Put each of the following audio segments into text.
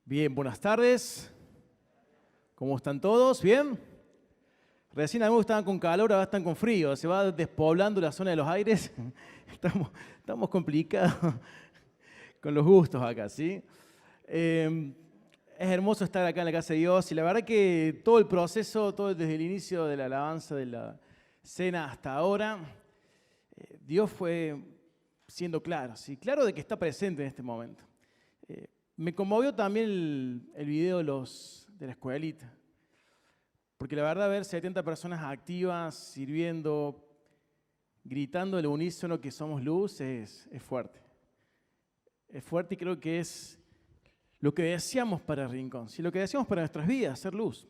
Bien, buenas tardes. ¿Cómo están todos? ¿Bien? Recién algunos estaban con calor, ahora están con frío. Se va despoblando la zona de los aires. Estamos complicados con los gustos acá, ¿sí? Es hermoso estar acá en la casa de Dios y la verdad que todo el proceso, todo desde el inicio de la alabanza de la cena hasta ahora, Dios fue siendo claro, ¿sí? Claro de que está presente en este momento. Me conmovió también el video de la escuelita, porque la verdad ver 70 personas activas, sirviendo, gritando al unísono que somos luz es fuerte. Es fuerte y creo que es lo que deseamos para Rincón, si lo que deseamos para nuestras vidas, ser luz.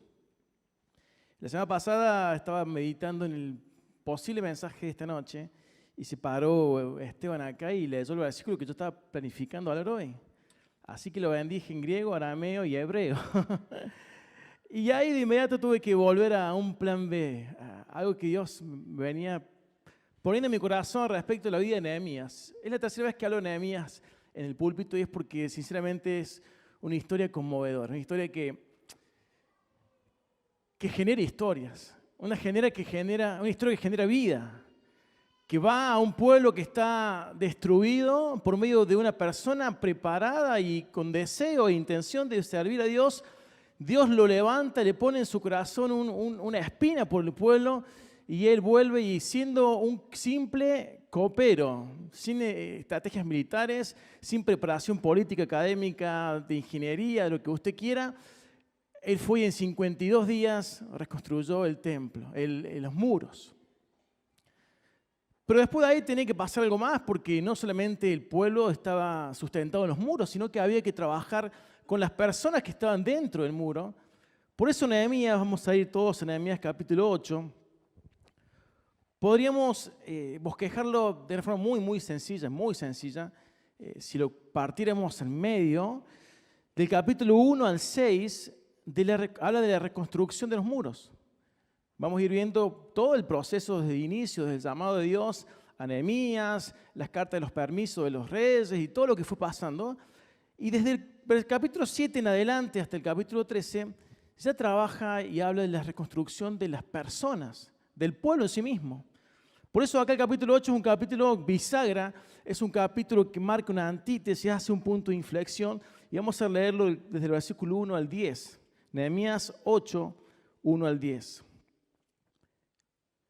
La semana pasada estaba meditando en el posible mensaje de esta noche y se paró Esteban acá y leyó el versículo que yo estaba planificando hablar hoy. Así que lo bendije en griego, arameo y hebreo. Y ahí de inmediato tuve que volver a un plan B, a algo que Dios venía poniendo en mi corazón respecto a la vida de Nehemías. Es la tercera vez que hablo de Nehemías en el púlpito y es porque sinceramente es una historia conmovedora, una historia que genera historias, una historia que genera vida, que va a un pueblo que está destruido por medio de una persona preparada y con deseo e intención de servir a Dios. Dios lo levanta, le pone en su corazón una espina por el pueblo y él vuelve y siendo un simple copero, sin estrategias militares, sin preparación política, académica, de ingeniería, de lo que usted quiera, él fue y en 52 días reconstruyó el templo, los muros. Pero después de ahí tenía que pasar algo más porque no solamente el pueblo estaba sustentado en los muros, sino que había que trabajar con las personas que estaban dentro del muro. Por eso Nehemías, vamos a ir todos a Nehemías capítulo 8. Podríamos bosquejarlo de una forma muy sencilla. Si lo partiéramos en medio, del capítulo 1 al 6, habla de la reconstrucción de los muros. Vamos a ir viendo todo el proceso desde el inicio, desde el llamado de Dios a Nehemías, las cartas de los permisos de los reyes y todo lo que fue pasando. Y desde el capítulo 7 en adelante hasta el capítulo 13, ya trabaja y habla de la reconstrucción de las personas, del pueblo en sí mismo. Por eso acá el capítulo 8 es un capítulo bisagra, es un capítulo que marca una antítesis, hace un punto de inflexión. Y vamos a leerlo desde el versículo 1 al 10. Nehemías 8, 1 al 10.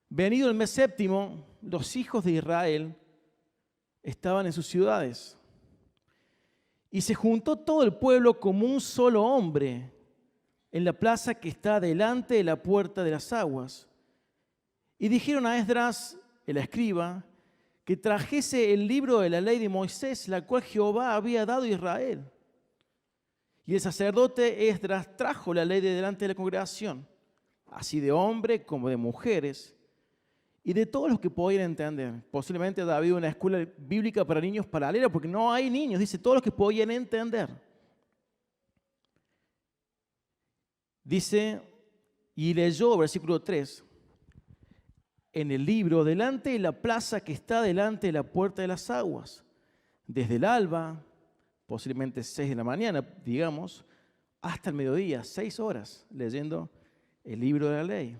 Venido el mes séptimo, los hijos de Israel estaban en sus ciudades. Y se juntó todo el pueblo como un solo hombre en la plaza que está delante de la puerta de las aguas. Y dijeron a Esdras, el escriba, que trajese el libro de la ley de Moisés, la cual Jehová había dado a Israel. Y el sacerdote Esdras trajo la ley de delante de la congregación, así de hombres como de mujeres, y de todos los que podían entender. Posiblemente ha habido una escuela bíblica para niños paralela, porque no hay niños, dice todos los que podían entender. Dice, y leyó, versículo 3, en el libro, delante de la plaza que está delante de la puerta de las aguas, desde el alba, posiblemente 6 de la mañana, digamos, hasta el mediodía, 6 horas, leyendo el libro de la ley.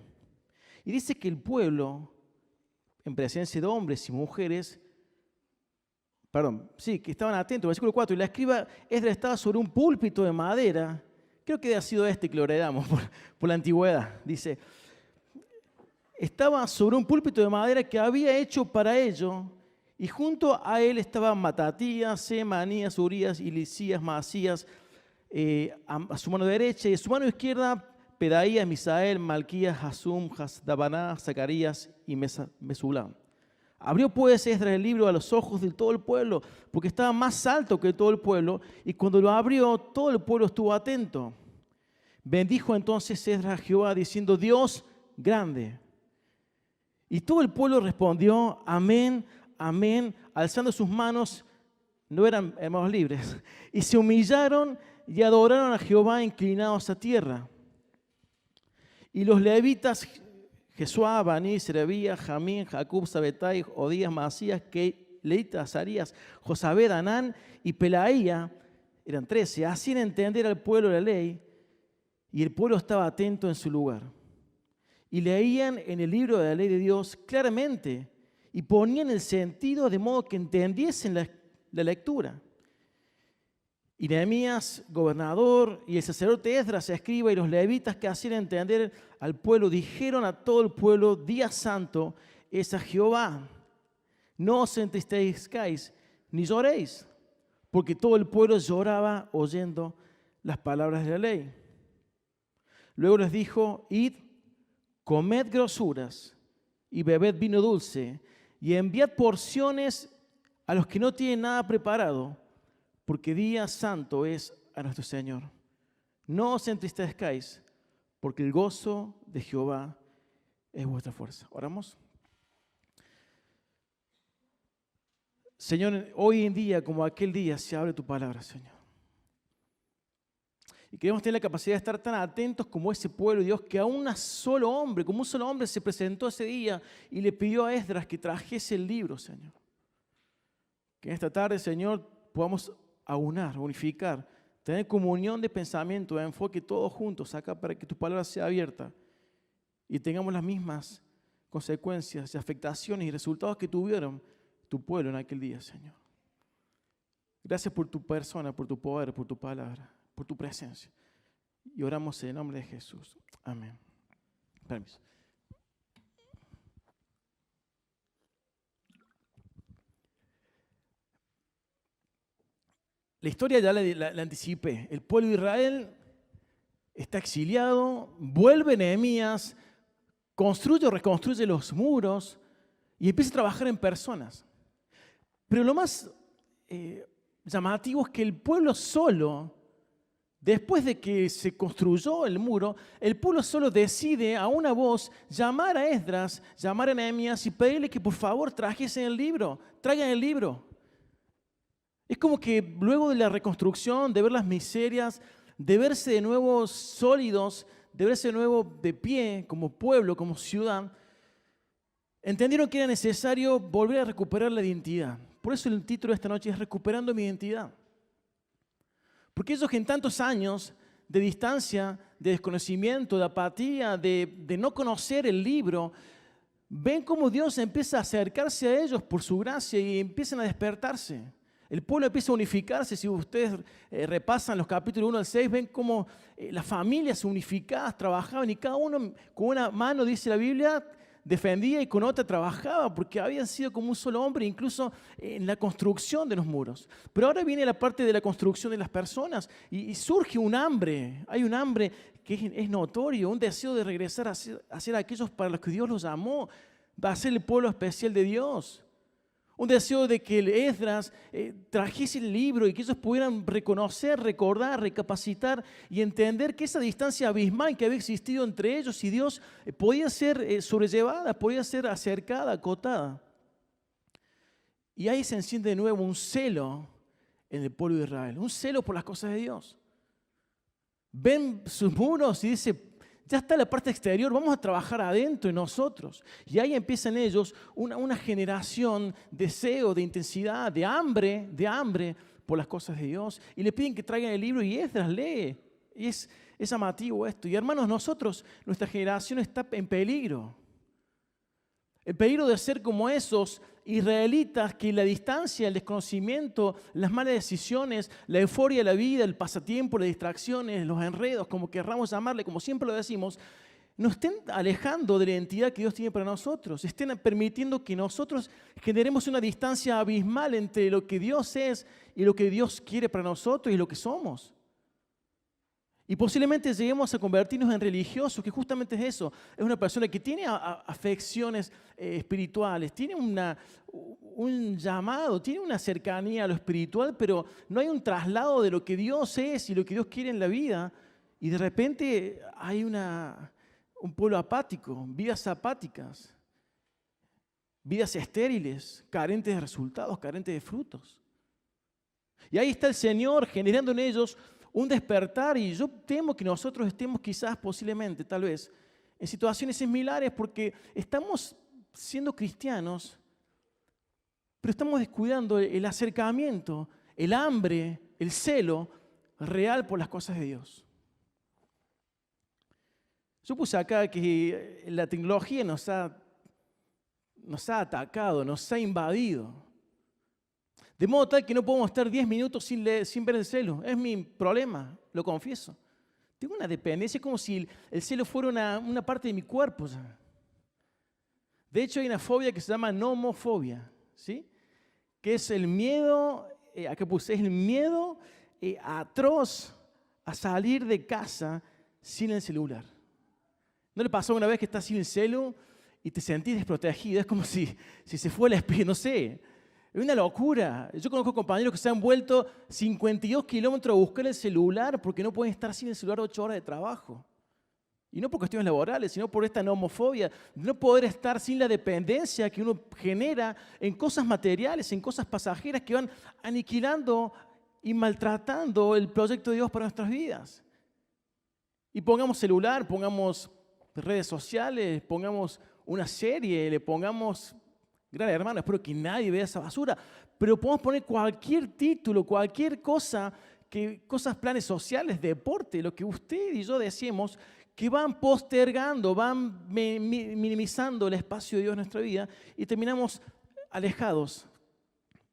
Y dice que el pueblo, en presencia de hombres y mujeres, que estaban atentos, versículo 4, y la escriba Esdras estaba sobre un púlpito de madera, creo que ha sido que lo heredamos por la antigüedad, dice, estaba sobre un púlpito de madera que había hecho para ello, y junto a él estaban Matatías, Semanías, Urías, Ilisías, Maasías, a su mano derecha, y a su mano izquierda Pedaías, Misael, Malquías, Hasum, Hasdabaná, Zacarías y Mesulam. Abrió pues Esdras el libro a los ojos de todo el pueblo, porque estaba más alto que todo el pueblo, y cuando lo abrió, todo el pueblo estuvo atento. Bendijo entonces Esdras a Jehová, diciendo, Dios grande. Y todo el pueblo respondió, amén, amén, alzando sus manos, no eran hermanos libres, y se humillaron y adoraron a Jehová inclinados a tierra. Y los levitas, Jesuá, Baní, Serebía, Jamín, Jacub, Sabetai, Odías, Masías, Leita, Azarías, Josabed, Anán y Pelaía, eran 13, hacían entender al pueblo la ley, y el pueblo estaba atento en su lugar. Y leían en el libro de la ley de Dios claramente, y ponían el sentido de modo que entendiesen la lectura. Y Nehemías, gobernador, y el sacerdote Esdras, escriba, y los levitas que hacían entender al pueblo, dijeron a todo el pueblo: día santo es a Jehová. No os entristezcáis ni lloréis, porque todo el pueblo lloraba oyendo las palabras de la ley. Luego les dijo: id, comed grosuras y bebed vino dulce, y enviad porciones a los que no tienen nada preparado, porque día santo es a nuestro Señor. No os entristezcáis, porque el gozo de Jehová es vuestra fuerza. Oramos. Señor, hoy en día, como aquel día, se abre tu palabra, Señor. Y queremos tener la capacidad de estar tan atentos como ese pueblo, Dios, que a como un solo hombre se presentó ese día y le pidió a Esdras que trajese el libro, Señor. Que en esta tarde, Señor, podamos aunar, unificar, tener comunión de pensamiento, de enfoque todos juntos acá para que tu palabra sea abierta y tengamos las mismas consecuencias y afectaciones y resultados que tuvieron tu pueblo en aquel día, Señor. Gracias por tu persona, por tu poder, por tu palabra, por tu presencia. Y oramos en el nombre de Jesús. Amén. Permiso. La historia ya la anticipé. El pueblo de Israel está exiliado, vuelve Nehemías, construye o reconstruye los muros y empieza a trabajar en personas. Pero lo más llamativo es que el pueblo solo, después de que se construyó el muro, el pueblo solo decide a una voz llamar a Esdras, llamar a Nehemías y pedirle que por favor trajesen el libro, traigan el libro. Es como que luego de la reconstrucción, de ver las miserias, de verse de nuevo sólidos, de verse de nuevo de pie como pueblo, como ciudad, entendieron que era necesario volver a recuperar la identidad. Por eso el título de esta noche es Recuperando mi identidad. Porque ellos que en tantos años de distancia, de desconocimiento, de apatía, de no conocer el libro, ven cómo Dios empieza a acercarse a ellos por su gracia y empiezan a despertarse. El pueblo empieza a unificarse. Si ustedes repasan los capítulos 1 al 6, ven cómo las familias unificadas trabajaban y cada uno con una mano, dice la Biblia, defendía y con otra trabajaba porque habían sido como un solo hombre, incluso en la construcción de los muros. Pero ahora viene la parte de la construcción de las personas y surge un hambre. Hay un hambre que es notorio, un deseo de regresar a ser aquellos para los que Dios los llamó, a ser el pueblo especial de Dios. Un deseo de que el Esdras trajese el libro y que ellos pudieran reconocer, recordar, recapacitar y entender que esa distancia abismal que había existido entre ellos y Dios podía ser sobrellevada, podía ser acercada, acotada. Y ahí se enciende de nuevo un celo en el pueblo de Israel, un celo por las cosas de Dios. Ven sus muros y dice: ya está la parte exterior, vamos a trabajar adentro en nosotros. Y ahí empiezan ellos una generación de deseo, de intensidad, de hambre por las cosas de Dios. Y le piden que traigan el libro y Esdras lee. Y es llamativo esto. Y hermanos, nuestra generación está en peligro. El peligro de ser como esos israelitas que la distancia, el desconocimiento, las malas decisiones, la euforia de la vida, el pasatiempo, las distracciones, los enredos, como querramos llamarle, como siempre lo decimos, nos estén alejando de la identidad que Dios tiene para nosotros, estén permitiendo que nosotros generemos una distancia abismal entre lo que Dios es y lo que Dios quiere para nosotros y lo que somos. Y posiblemente lleguemos a convertirnos en religiosos, que justamente es eso. Es una persona que tiene afecciones espirituales, tiene un llamado, tiene una cercanía a lo espiritual, pero no hay un traslado de lo que Dios es y lo que Dios quiere en la vida. Y de repente hay un pueblo apático, vidas apáticas, vidas estériles, carentes de resultados, carentes de frutos. Y ahí está el Señor generando en ellos un despertar, y yo temo que nosotros estemos quizás, posiblemente, tal vez, en situaciones similares porque estamos siendo cristianos, pero estamos descuidando el acercamiento, el hambre, el celo real por las cosas de Dios. Yo puse acá que la tecnología nos ha atacado, nos ha invadido. De modo tal que no podemos estar 10 minutos sin ver el celo. Es mi problema, lo confieso. Tengo una dependencia, es como si el celo fuera una parte de mi cuerpo. De hecho, hay una fobia que se llama nomofobia, ¿sí? Que es el miedo, acá puse, es el miedo atroz a salir de casa sin el celular. ¿No le pasó una vez que estás sin el celu y te sentís desprotegido? Es como si se fue la especie, no sé. Es una locura. Yo conozco compañeros que se han vuelto 52 kilómetros a buscar el celular porque no pueden estar sin el celular 8 horas de trabajo. Y no por cuestiones laborales, sino por esta nomofobia, de no poder estar sin la dependencia que uno genera en cosas materiales, en cosas pasajeras que van aniquilando y maltratando el proyecto de Dios para nuestras vidas. Y pongamos celular, pongamos redes sociales, pongamos una serie, le pongamos Gran Hermano, espero que nadie vea esa basura, pero podemos poner cualquier título, cualquier cosa, cosas, planes sociales, deporte, lo que usted y yo decimos, que van postergando, van minimizando el espacio de Dios en nuestra vida y terminamos alejados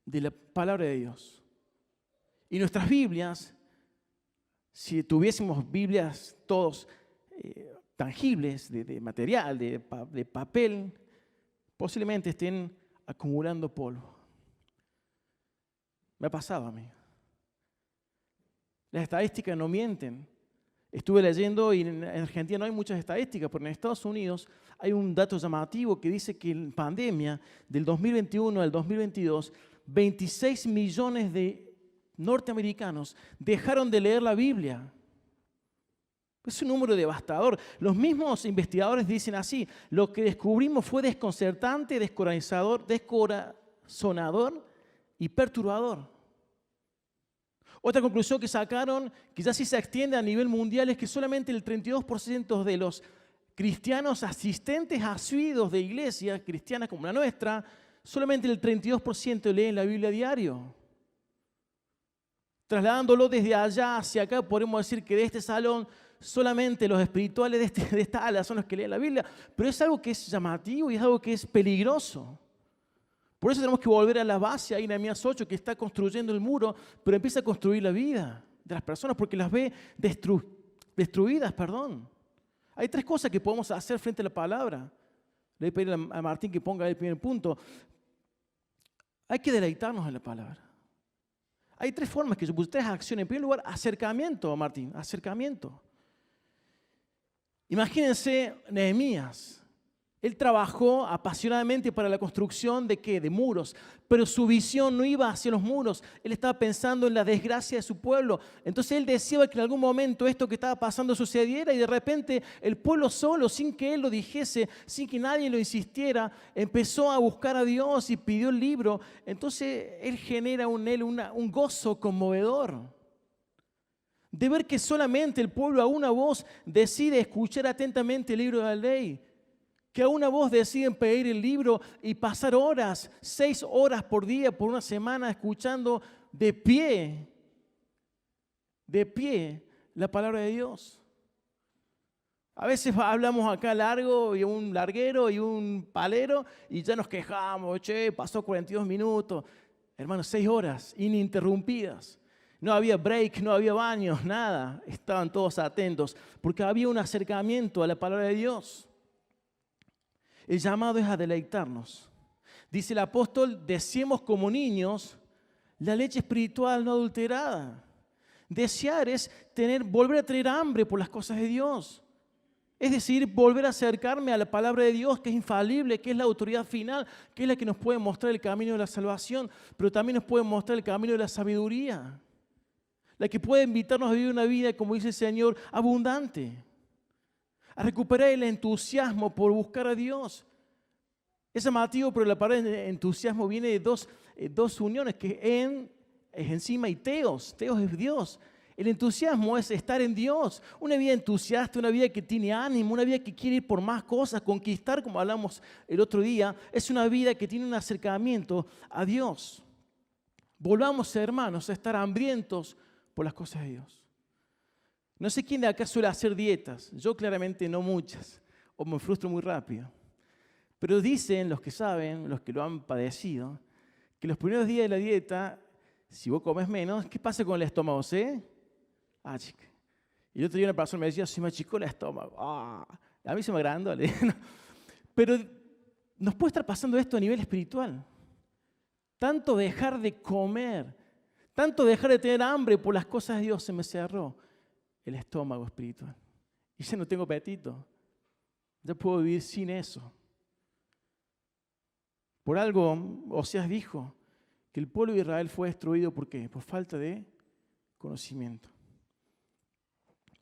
de la palabra de Dios. Y nuestras Biblias, si tuviésemos Biblias todos tangibles, de material, de papel, posiblemente estén acumulando polvo. Me ha pasado a mí. Las estadísticas no mienten. Estuve leyendo y en Argentina no hay muchas estadísticas, pero en Estados Unidos hay un dato llamativo que dice que en pandemia del 2021 al 2022, 26 millones de norteamericanos dejaron de leer la Biblia. Es un número devastador. Los mismos investigadores dicen así: lo que descubrimos fue desconcertante, descorazonador y perturbador. Otra conclusión que sacaron, que ya sí se extiende a nivel mundial, es que solamente el 32% de los cristianos asistentes asiduos de iglesias cristianas como la nuestra, solamente el 32% leen la Biblia a diario. Trasladándolo desde allá hacia acá, podemos decir que de este salón solamente los espirituales de esta ala son los que leen la Biblia, pero es algo que es llamativo y es algo que es peligroso. Por eso tenemos que volver a la base, ahí en Nehemías 8, que está construyendo el muro, pero empieza a construir la vida de las personas porque las ve destruidas. Hay 3 cosas que podemos hacer frente a la palabra. Le voy a pedir a Martín que ponga el primer punto. Hay que deleitarnos en la palabra. Hay 3 formas que yo puse, 3 acciones. En primer lugar, acercamiento, Martín, acercamiento. Imagínense Nehemías. Él trabajó apasionadamente para la construcción ¿de qué? De muros. Pero su visión no iba hacia los muros. Él estaba pensando en la desgracia de su pueblo. Entonces él deseaba que en algún momento esto que estaba pasando sucediera y de repente el pueblo solo, sin que él lo dijese, sin que nadie lo insistiera, empezó a buscar a Dios y pidió el libro. Entonces él genera en él un gozo conmovedor. De ver que solamente el pueblo a una voz decide escuchar atentamente el libro de la ley. Que a una voz deciden pedir el libro y pasar horas, 6 horas por día, por una semana, escuchando de pie, la palabra de Dios. A veces hablamos acá largo, y un larguero y un palero, y ya nos quejamos, pasó 42 minutos. Hermanos, 6 horas ininterrumpidas. No había break, no había baños, nada. Estaban todos atentos, porque había un acercamiento a la palabra de Dios. El llamado es a deleitarnos. Dice el apóstol, deseemos como niños la leche espiritual no adulterada. Desear es volver a tener hambre por las cosas de Dios. Es decir, volver a acercarme a la palabra de Dios, que es infalible, que es la autoridad final, que es la que nos puede mostrar el camino de la salvación, pero también nos puede mostrar el camino de la sabiduría. La que puede invitarnos a vivir una vida, como dice el Señor, abundante. A recuperar el entusiasmo por buscar a Dios. Es llamativo, pero la palabra entusiasmo viene de dos uniones, que es encima y teos. Teos es Dios. El entusiasmo es estar en Dios. Una vida entusiasta, una vida que tiene ánimo, una vida que quiere ir por más cosas, conquistar, como hablamos el otro día, es una vida que tiene un acercamiento a Dios. Volvamos, hermanos, a estar hambrientos por las cosas de Dios. No sé quién de acá suele hacer dietas. Yo claramente no muchas, o me frustro muy rápido. Pero dicen los que saben, los que lo han padecido, que los primeros días de la dieta, si vos comes menos, ¿qué pasa con el estómago? ¿Sí? Chica. Y el otro día una persona me decía, se me achicó el estómago. A mí se me agrandó. Pero nos puede estar pasando esto a nivel espiritual. Tanto dejar de comer, tanto dejar de tener hambre por las cosas de Dios, se me cerró el estómago espiritual. Y ya no tengo apetito. Ya puedo vivir sin eso. Por algo, Oseas dijo que el pueblo de Israel fue destruido, ¿por qué? Por falta de conocimiento.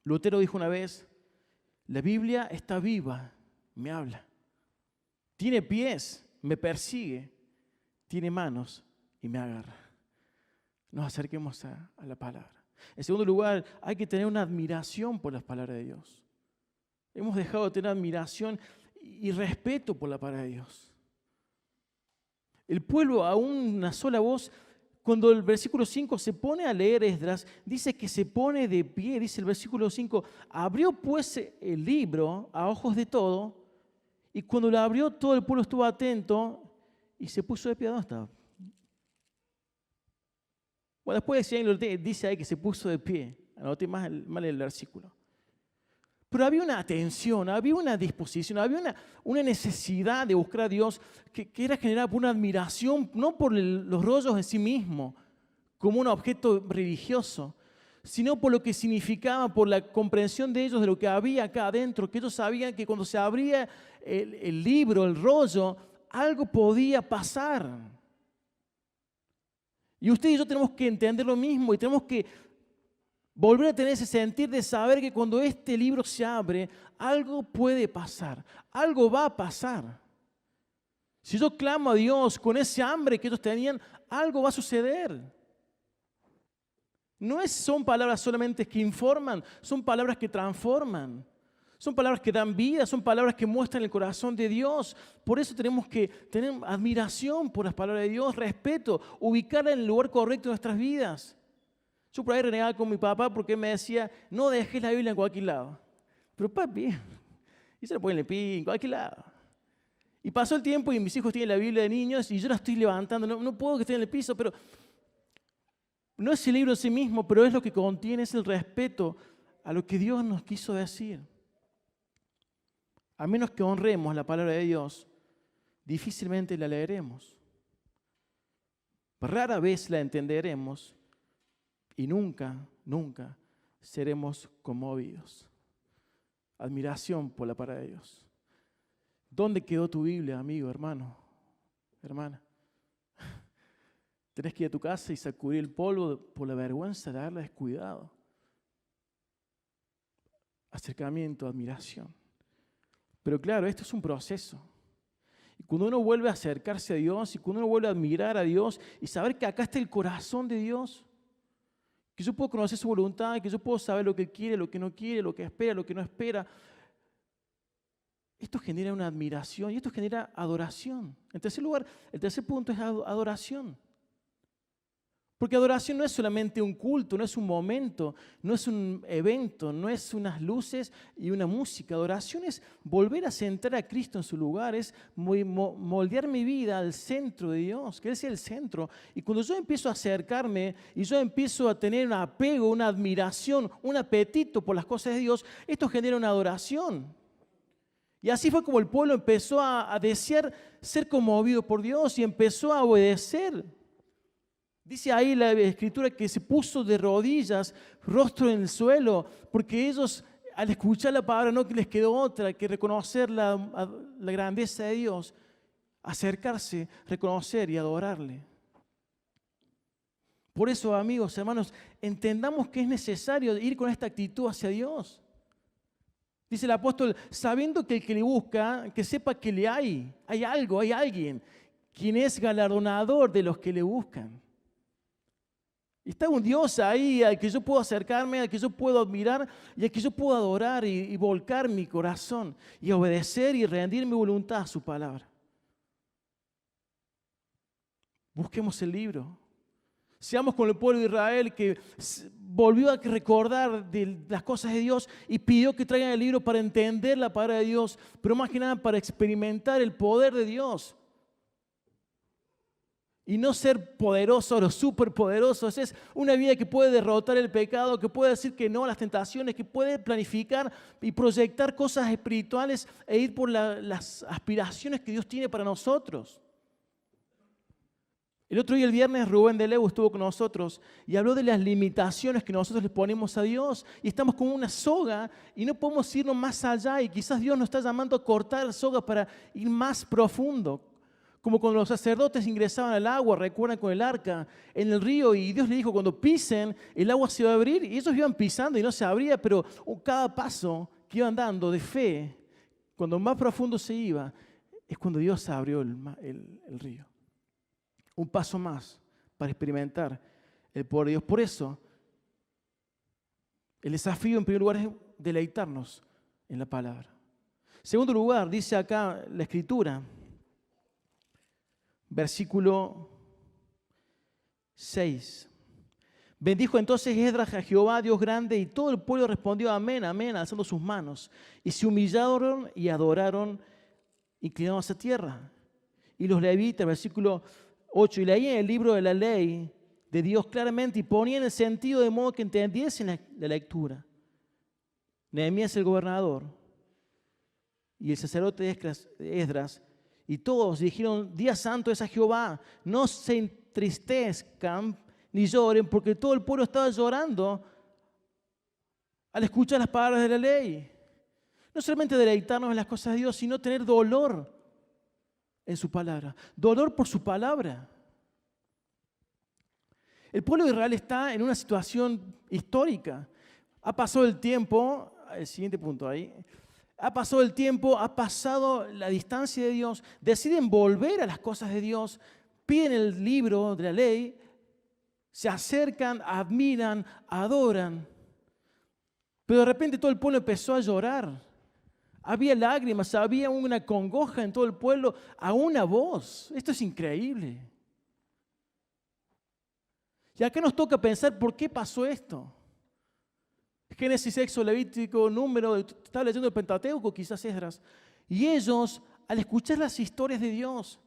Lutero dijo una vez, la Biblia está viva, me habla. Tiene pies, me persigue. Tiene manos y me agarra. Nos acerquemos a la palabra. En segundo lugar, hay que tener una admiración por las palabras de Dios. Hemos dejado de tener admiración y respeto por la palabra de Dios. El pueblo a una sola voz, cuando el versículo 5 se pone a leer Esdras, dice que se pone de pie, dice el versículo 5, abrió pues el libro a ojos de todo, y cuando lo abrió todo el pueblo estuvo atento y se puso de pie. ¿Dónde estaba? Bueno, después dice ahí que se puso de pie, anoté mal el versículo. Pero había una atención, había una disposición, había una necesidad de buscar a Dios que era generada por una admiración, no por los rollos en sí mismo, como un objeto religioso, sino por lo que significaba, por la comprensión de ellos de lo que había acá adentro, que ellos sabían que cuando se abría el libro, el rollo, algo podía pasar. Y usted y yo tenemos que entender lo mismo y tenemos que volver a tener ese sentir de saber que cuando este libro se abre, algo puede pasar, algo va a pasar. Si yo clamo a Dios con ese hambre que ellos tenían, algo va a suceder. No son palabras solamente que informan, son palabras que transforman. Son palabras que dan vida, son palabras que muestran el corazón de Dios. Por eso tenemos que tener admiración por las palabras de Dios, respeto, ubicarla en el lugar correcto de nuestras vidas. Yo por ahí renegaba con mi papá porque él me decía, no dejes la Biblia en cualquier lado. Pero papi, y se la ponen en cualquier lado. Y pasó el tiempo y mis hijos tienen la Biblia de niños y yo la estoy levantando. No puedo que esté en el piso, pero no es el libro en sí mismo, pero es lo que contiene, es el respeto a lo que Dios nos quiso decir. A menos que honremos la palabra de Dios, difícilmente la leeremos. Rara vez la entenderemos y nunca seremos conmovidos. Admiración por la palabra de Dios. ¿Dónde quedó tu Biblia, amigo, hermano, hermana? Tenés que ir a tu casa y sacudir el polvo por la vergüenza de haberla descuidado. Acercamiento, admiración. Pero claro, esto es un proceso. Y cuando uno vuelve a acercarse a Dios, y cuando uno vuelve a admirar a Dios, y saber que acá está el corazón de Dios, que yo puedo conocer su voluntad, que yo puedo saber lo que quiere, lo que no quiere, lo que espera, lo que no espera, esto genera una admiración y esto genera adoración. En tercer lugar, el tercer punto es adoración. Porque adoración no es solamente un culto, no es un momento, no es un evento, no es unas luces y una música. Adoración es volver a centrar a Cristo en su lugar, es moldear mi vida al centro de Dios, que Él sea el centro. Y cuando yo empiezo a acercarme y yo empiezo a tener un apego, una admiración, un apetito por las cosas de Dios, esto genera una adoración. Y así fue como el pueblo empezó a desear ser conmovido por Dios y empezó a obedecer. Dice ahí la Escritura que se puso de rodillas, rostro en el suelo, porque ellos al escuchar la palabra no les quedó otra que reconocer la grandeza de Dios, acercarse, reconocer y adorarle. Por eso, amigos, hermanos, entendamos que es necesario ir con esta actitud hacia Dios. Dice el apóstol, sabiendo que el que le busca, que sepa que le hay algo, hay alguien, quien es galardonador de los que le buscan. Y está un Dios ahí al que yo puedo acercarme, al que yo puedo admirar y al que yo puedo adorar y volcar mi corazón y obedecer y rendir mi voluntad a su palabra. Busquemos el libro. Seamos con el pueblo de Israel que volvió a recordar de las cosas de Dios y pidió que traigan el libro para entender la palabra de Dios, pero más que nada para experimentar el poder de Dios. Y no ser poderosos o superpoderosos. Es una vida que puede derrotar el pecado, que puede decir que no a las tentaciones, que puede planificar y proyectar cosas espirituales e ir por las aspiraciones que Dios tiene para nosotros. El otro día, el viernes, Rubén de Leu estuvo con nosotros y habló de las limitaciones que nosotros le ponemos a Dios. Y estamos como una soga y no podemos irnos más allá. Y quizás Dios nos está llamando a cortar la soga para ir más profundo. Como cuando los sacerdotes ingresaban al agua, recuerdan con el arca, en el río. Y Dios les dijo, cuando pisen, el agua se va a abrir. Y ellos iban pisando y no se abría, pero cada paso que iban dando de fe, cuando más profundo se iba, es cuando Dios abrió el río. Un paso más para experimentar el poder de Dios. Por eso, el desafío en primer lugar es deleitarnos en la palabra. En segundo lugar, dice acá la Escritura, versículo 6. Bendijo entonces Esdras a Jehová, Dios grande, y todo el pueblo respondió amén, amén, alzando sus manos. Y se humillaron y adoraron, inclinados a tierra. Y los levitas, versículo 8, y leían el libro de la ley de Dios claramente y ponían el sentido de modo que entendiesen la lectura. Nehemías el gobernador y el sacerdote Esdras y todos dijeron, día santo es a Jehová, no se entristezcan ni lloren, porque todo el pueblo estaba llorando al escuchar las palabras de la ley. No solamente deleitarnos en las cosas de Dios, sino tener dolor en su palabra, dolor por su palabra. El pueblo de Israel está en una situación histórica. Ha pasado el tiempo, el siguiente punto ahí, ha pasado el tiempo, ha pasado la distancia de Dios, deciden volver a las cosas de Dios, piden el libro de la ley, se acercan, admiran, adoran, pero de repente todo el pueblo empezó a llorar. Había lágrimas, había una congoja en todo el pueblo, a una voz. Esto es increíble. Y acá nos toca pensar por qué pasó esto. Génesis, Éxodo, Levítico, Número, estaba leyendo el Pentateuco, quizás Esdras. Y ellos, al escuchar las historias de Dios,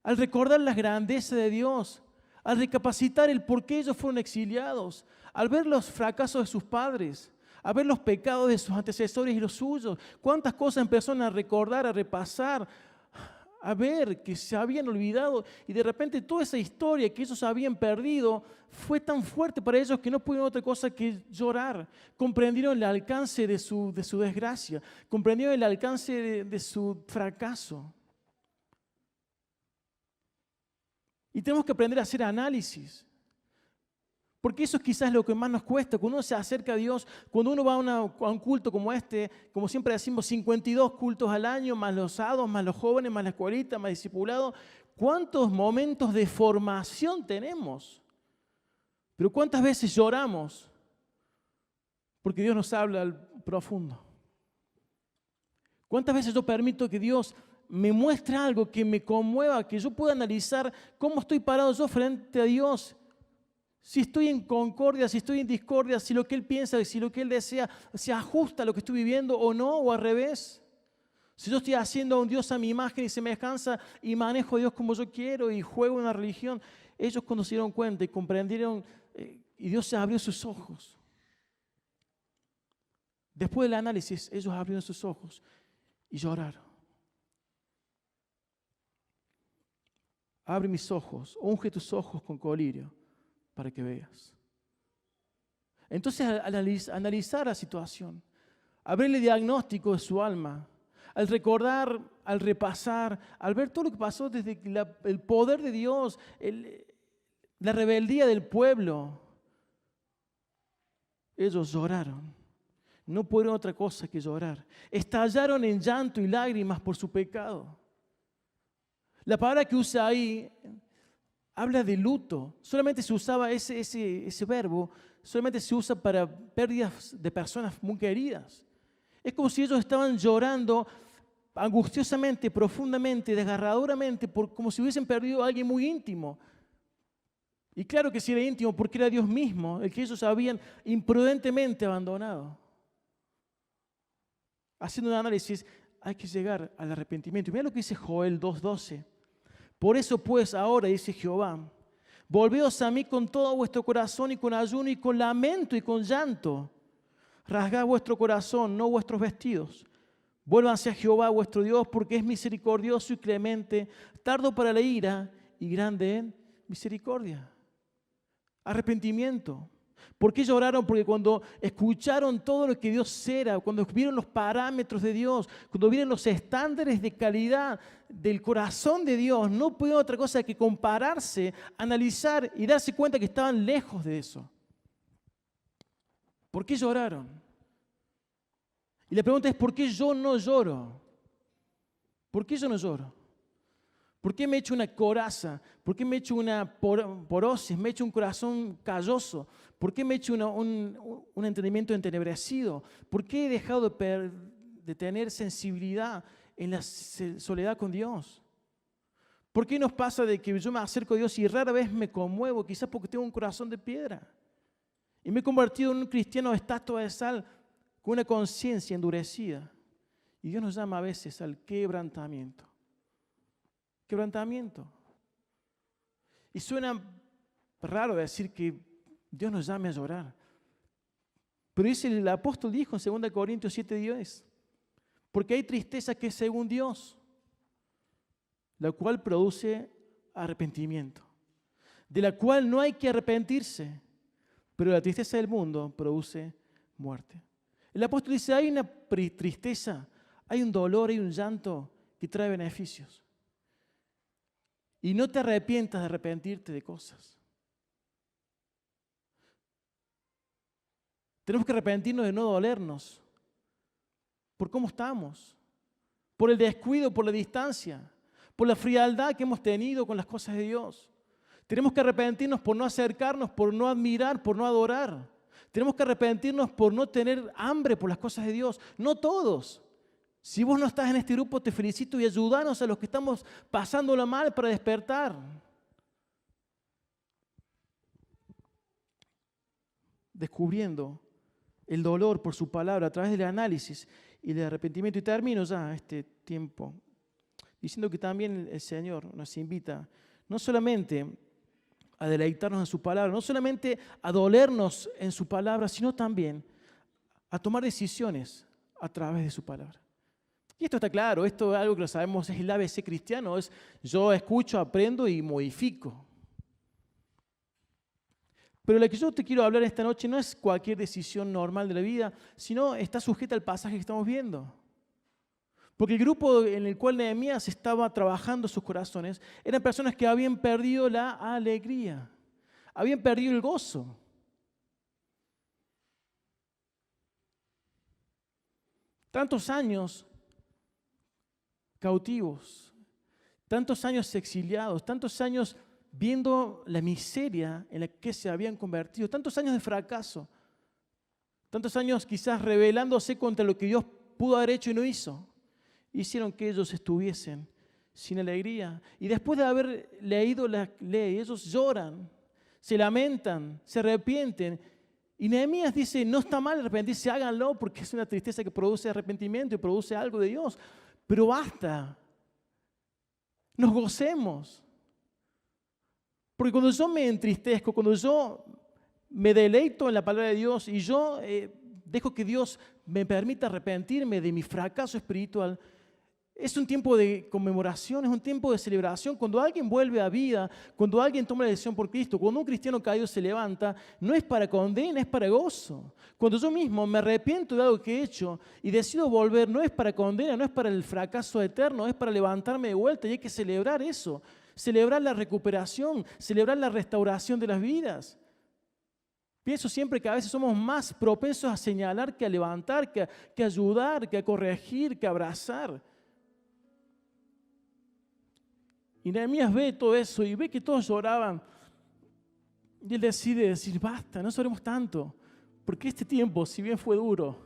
al recordar las grandezas de Dios, al recapacitar el por qué ellos fueron exiliados, al ver los fracasos de sus padres, a ver los pecados de sus antecesores y los suyos, cuántas cosas empezaron a recordar, a repasar, a ver que se habían olvidado y de repente toda esa historia que ellos habían perdido fue tan fuerte para ellos que no pudieron otra cosa que llorar. Comprendieron el alcance de su desgracia, comprendieron el alcance de su fracaso. Y tenemos que aprender a hacer análisis. Porque eso es quizás lo que más nos cuesta. Cuando uno se acerca a Dios, cuando uno va a un culto como este, como siempre decimos, 52 cultos al año, más los sábados, más los jóvenes, más la escuelita, más discipulado. ¿Cuántos momentos de formación tenemos? Pero ¿cuántas veces lloramos? Porque Dios nos habla al profundo. ¿Cuántas veces yo permito que Dios me muestre algo que me conmueva, que yo pueda analizar cómo estoy parado yo frente a Dios? Si estoy en concordia, si estoy en discordia, si lo que Él piensa, si lo que Él desea se ajusta a lo que estoy viviendo o no, o al revés. Si yo estoy haciendo a un Dios a mi imagen y semejanza y manejo a Dios como yo quiero y juego una religión, ellos cuando se dieron cuenta y comprendieron y Dios se abrió sus ojos. Después del análisis, ellos abrieron sus ojos y lloraron. Abre mis ojos, unge tus ojos con colirio, para que veas. Entonces, al analizar la situación, al ver el diagnóstico de su alma, al recordar, al repasar, al ver todo lo que pasó desde el poder de Dios, la rebeldía del pueblo, ellos lloraron. No pudieron otra cosa que llorar. Estallaron en llanto y lágrimas por su pecado. La palabra que usa ahí, habla de luto. Solamente se usaba ese verbo, solamente se usa para pérdidas de personas muy queridas. Es como si ellos estaban llorando angustiosamente, profundamente, desgarradoramente, como si hubiesen perdido a alguien muy íntimo. Y claro que sí era íntimo porque era Dios mismo, el que ellos habían imprudentemente abandonado. Haciendo un análisis, hay que llegar al arrepentimiento. Y mira lo que dice Joel 2:12. Por eso pues ahora, dice Jehová, volveos a mí con todo vuestro corazón y con ayuno y con lamento y con llanto. Rasgad vuestro corazón, no vuestros vestidos. Vuélvanse a Jehová vuestro Dios, porque es misericordioso y clemente, tardo para la ira y grande en misericordia. Arrepentimiento. ¿Por qué lloraron? Porque cuando escucharon todo lo que Dios era, cuando vieron los parámetros de Dios, cuando vieron los estándares de calidad del corazón de Dios, no pudieron otra cosa que compararse, analizar y darse cuenta que estaban lejos de eso. ¿Por qué lloraron? Y la pregunta es, ¿por qué yo no lloro? ¿Por qué yo no lloro? ¿Por qué me he hecho una coraza? ¿Por qué me he hecho una porosis? ¿Me he hecho un corazón calloso? ¿Por qué me he hecho un entendimiento entenebrecido? ¿Por qué he dejado de tener sensibilidad en la soledad con Dios? ¿Por qué nos pasa de que yo me acerco a Dios y rara vez me conmuevo? Quizás porque tengo un corazón de piedra. Y me he convertido en un cristiano de estatua de sal con una conciencia endurecida. Y Dios nos llama a veces al quebrantamiento. Quebrantamiento. Y suena raro decir que Dios nos llame a llorar. Pero dice el apóstol dijo en 2 Corintios 7:10, porque hay tristeza que es según Dios, la cual produce arrepentimiento, de la cual no hay que arrepentirse, pero la tristeza del mundo produce muerte. El apóstol dice, hay una tristeza, hay un dolor, hay un llanto que trae beneficios. Y no te arrepientas de arrepentirte de cosas. Tenemos que arrepentirnos de no dolernos por cómo estamos, por el descuido, por la distancia, por la frialdad que hemos tenido con las cosas de Dios. Tenemos que arrepentirnos por no acercarnos, por no admirar, por no adorar. Tenemos que arrepentirnos por no tener hambre por las cosas de Dios. No todos. Si vos no estás en este grupo, te felicito y ayúdanos a los que estamos pasándola mal para despertar. Descubriendo el dolor por su palabra a través del análisis y del arrepentimiento. Y termino ya este tiempo diciendo que también el Señor nos invita no solamente a deleitarnos en su palabra, no solamente a dolernos en su palabra, sino también a tomar decisiones a través de su palabra. Y esto está claro, esto es algo que lo sabemos, es el ABC cristiano, es yo escucho, aprendo y modifico. Pero lo que yo te quiero hablar esta noche no es cualquier decisión normal de la vida, sino está sujeta al pasaje que estamos viendo. Porque el grupo en el cual Nehemías estaba trabajando sus corazones eran personas que habían perdido la alegría, habían perdido el gozo. Tantos años cautivos, tantos años exiliados, tantos años viendo la miseria en la que se habían convertido, tantos años de fracaso, tantos años quizás rebelándose contra lo que Dios pudo haber hecho y no hizo, hicieron que ellos estuviesen sin alegría. Y después de haber leído la ley, ellos lloran, se lamentan, se arrepienten. Y Nehemías dice, no está mal arrepentirse, háganlo porque es una tristeza que produce arrepentimiento y produce algo de Dios. Pero basta, nos gocemos. Porque cuando yo me entristezco, cuando yo me deleito en la palabra de Dios y yo dejo que Dios me permita arrepentirme de mi fracaso espiritual, es un tiempo de conmemoración, es un tiempo de celebración. Cuando alguien vuelve a vida, cuando alguien toma la decisión por Cristo, cuando un cristiano caído se levanta, no es para condena, es para gozo. Cuando yo mismo me arrepiento de algo que he hecho y decido volver, no es para condena, no es para el fracaso eterno, es para levantarme de vuelta y hay que celebrar eso. Celebrar la recuperación, celebrar la restauración de las vidas. Pienso siempre que a veces somos más propensos a señalar que a levantar, que a ayudar, que a corregir, que a abrazar. Y Nehemías ve todo eso y ve que todos lloraban. Y él decide decir, basta, no lloremos tanto. Porque este tiempo, si bien fue duro,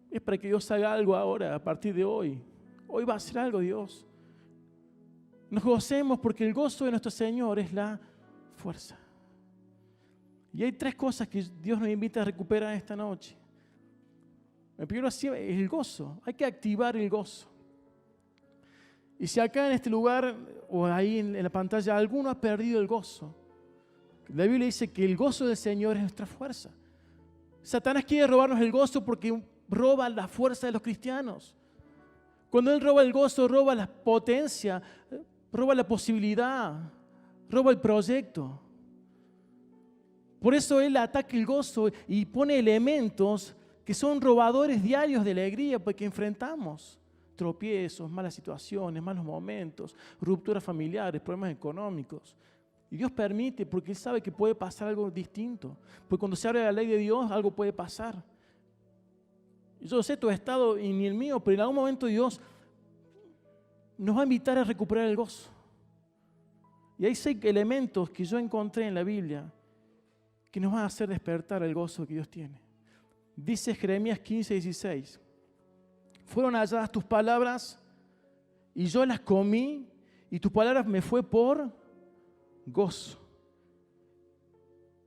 es para que Dios haga algo ahora, a partir de hoy. Hoy va a hacer algo Dios. Nos gocemos porque el gozo de nuestro Señor es la fuerza. Y hay 3 cosas que Dios nos invita a recuperar esta noche. El primero es el gozo. Hay que activar el gozo. Y si acá en este lugar o ahí en la pantalla alguno ha perdido el gozo, la Biblia dice que el gozo del Señor es nuestra fuerza. Satanás quiere robarnos el gozo porque roba la fuerza de los cristianos. Cuando él roba el gozo, roba la potencia, roba la posibilidad, roba el proyecto. Por eso él ataca el gozo y pone elementos que son robadores diarios de alegría porque enfrentamos tropiezos, malas situaciones, malos momentos, rupturas familiares, problemas económicos. Y Dios permite porque Él sabe que puede pasar algo distinto. Porque cuando se abre la ley de Dios, algo puede pasar. Yo sé tu estado y ni el mío, pero en algún momento Dios nos va a invitar a recuperar el gozo. Y hay 6 elementos que yo encontré en la Biblia que nos van a hacer despertar el gozo que Dios tiene. Dice Jeremías 15:16. Fueron halladas tus palabras y yo las comí y tus palabras me fue por gozo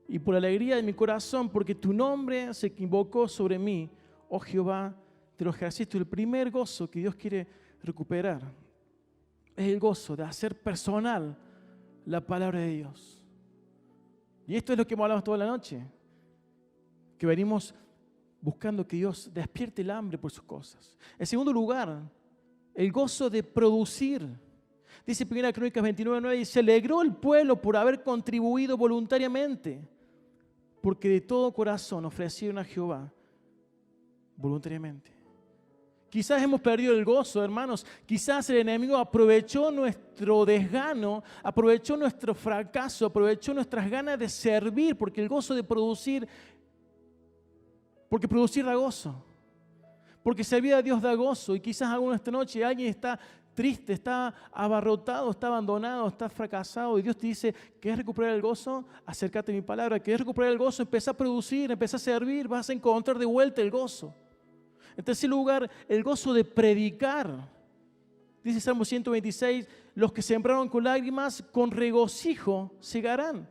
y por alegría de mi corazón porque tu nombre se invocó sobre mí, oh Jehová de los ejércitos. El primer gozo que Dios quiere recuperar es el gozo de hacer personal la palabra de Dios. Y esto es lo que hemos hablado toda la noche, que venimos buscando que Dios despierte el hambre por sus cosas. En segundo lugar, el gozo de producir. Dice 1 Crónicas 29:9, y se alegró el pueblo por haber contribuido voluntariamente, porque de todo corazón ofrecieron a Jehová voluntariamente. Quizás hemos perdido el gozo, hermanos. Quizás el enemigo aprovechó nuestro desgano, aprovechó nuestro fracaso, aprovechó nuestras ganas de servir, porque el gozo de producir, porque producir da gozo. Porque servir a Dios da gozo. Y quizás alguna esta noche alguien está triste, está abarrotado, está abandonado, está fracasado. Y Dios te dice, ¿quieres recuperar el gozo? Acércate a mi palabra. ¿Quieres recuperar el gozo? Empieza a producir, empieza a servir. Vas a encontrar de vuelta el gozo. En tercer lugar, el gozo de predicar. Dice Salmo 126, los que sembraron con lágrimas, con regocijo segarán.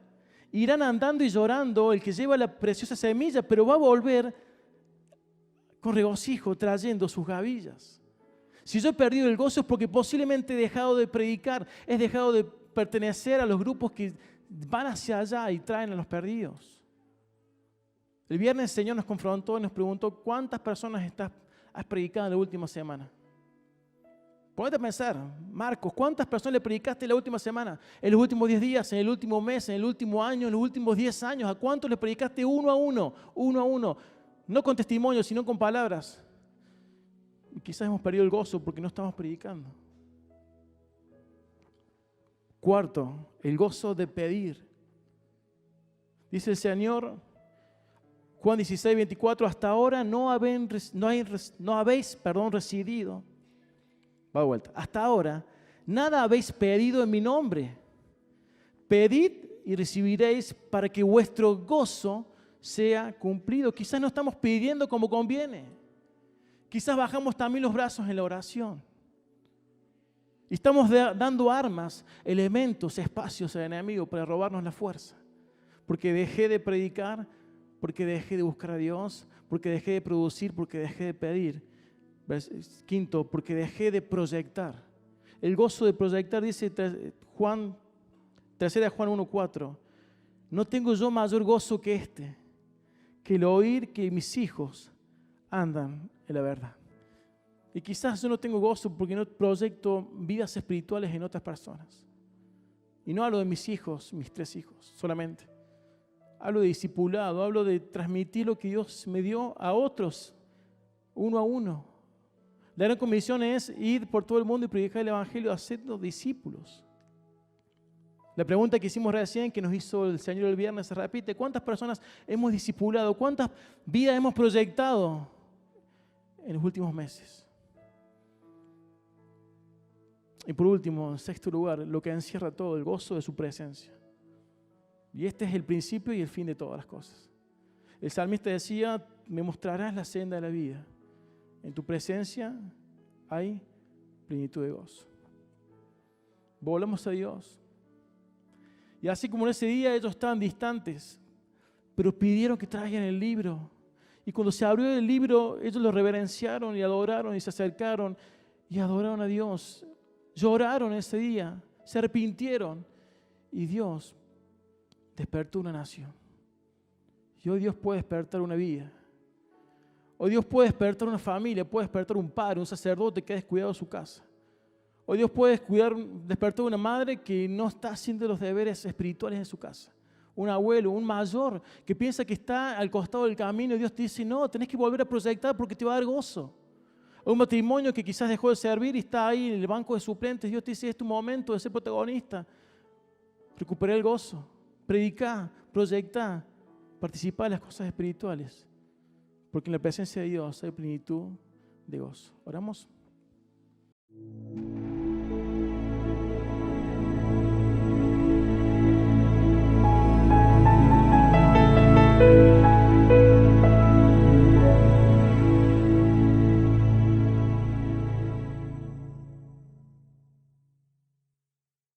Irán andando y llorando el que lleva la preciosa semilla, pero va a volver con regocijo trayendo sus gavillas. Si yo he perdido el gozo es porque posiblemente he dejado de predicar, he dejado de pertenecer a los grupos que van hacia allá y traen a los perdidos. El viernes el Señor nos confrontó y nos preguntó ¿cuántas personas has predicado en la última semana? Ponete a pensar, Marcos, ¿cuántas personas le predicaste en la última semana? En los últimos 10 días, en el último mes, en el último año, en los últimos 10 años. ¿A cuántos le predicaste uno a uno? Uno a uno. No con testimonio, sino con palabras. Y quizás hemos perdido el gozo porque no estamos predicando. Cuarto, el gozo de pedir. Dice el Señor, Juan 16:24, hasta ahora no habéis recibido. Va de vuelta. Hasta ahora nada habéis pedido en mi nombre. Pedid y recibiréis para que vuestro gozo sea cumplido. Quizás no estamos pidiendo como conviene. Quizás bajamos también los brazos en la oración. Y estamos dando armas, elementos, espacios al enemigo para robarnos la fuerza. Porque dejé de predicar, porque dejé de buscar a Dios, porque dejé de producir, porque dejé de pedir. Quinto, porque dejé de proyectar. El gozo de proyectar, dice 3 Juan 1:4. No tengo yo mayor gozo que este, que el oír que mis hijos andan en la verdad. Y quizás yo no tengo gozo porque no proyecto vidas espirituales en otras personas. Y no hablo de mis hijos, mis 3 hijos, solamente. Hablo de discipulado, hablo de transmitir lo que Dios me dio a otros, uno a uno. La gran comisión es ir por todo el mundo y predicar el evangelio, hacernos discípulos. La pregunta que hicimos recién, que nos hizo el Señor el viernes, se repite: ¿cuántas personas hemos discipulado? ¿Cuántas vidas hemos proyectado en los últimos meses? Y por último, en sexto lugar, lo que encierra todo, el gozo de su presencia. Y este es el principio y el fin de todas las cosas. El salmista decía, me mostrarás la senda de la vida. En tu presencia hay plenitud de gozo. Volvamos a Dios. Y así como en ese día ellos estaban distantes, pero pidieron que traigan el libro. Y cuando se abrió el libro, ellos lo reverenciaron y adoraron y se acercaron y adoraron a Dios. Lloraron ese día, se arrepintieron y Dios despertó una nación. Y hoy Dios puede despertar una vida. Hoy Dios puede despertar una familia, puede despertar un padre, un sacerdote que ha descuidado su casa. Hoy Dios puede despertar una madre que no está haciendo los deberes espirituales en su casa. Un abuelo, un mayor que piensa que está al costado del camino y Dios te dice, no, tenés que volver a proyectar porque te va a dar gozo. Un matrimonio que quizás dejó de servir y está ahí en el banco de suplentes. Dios te dice, es tu momento de ser protagonista. Recupera el gozo, predica, proyecta, participa de las cosas espirituales. Porque en la presencia de Dios hay plenitud de gozo. ¿Oramos?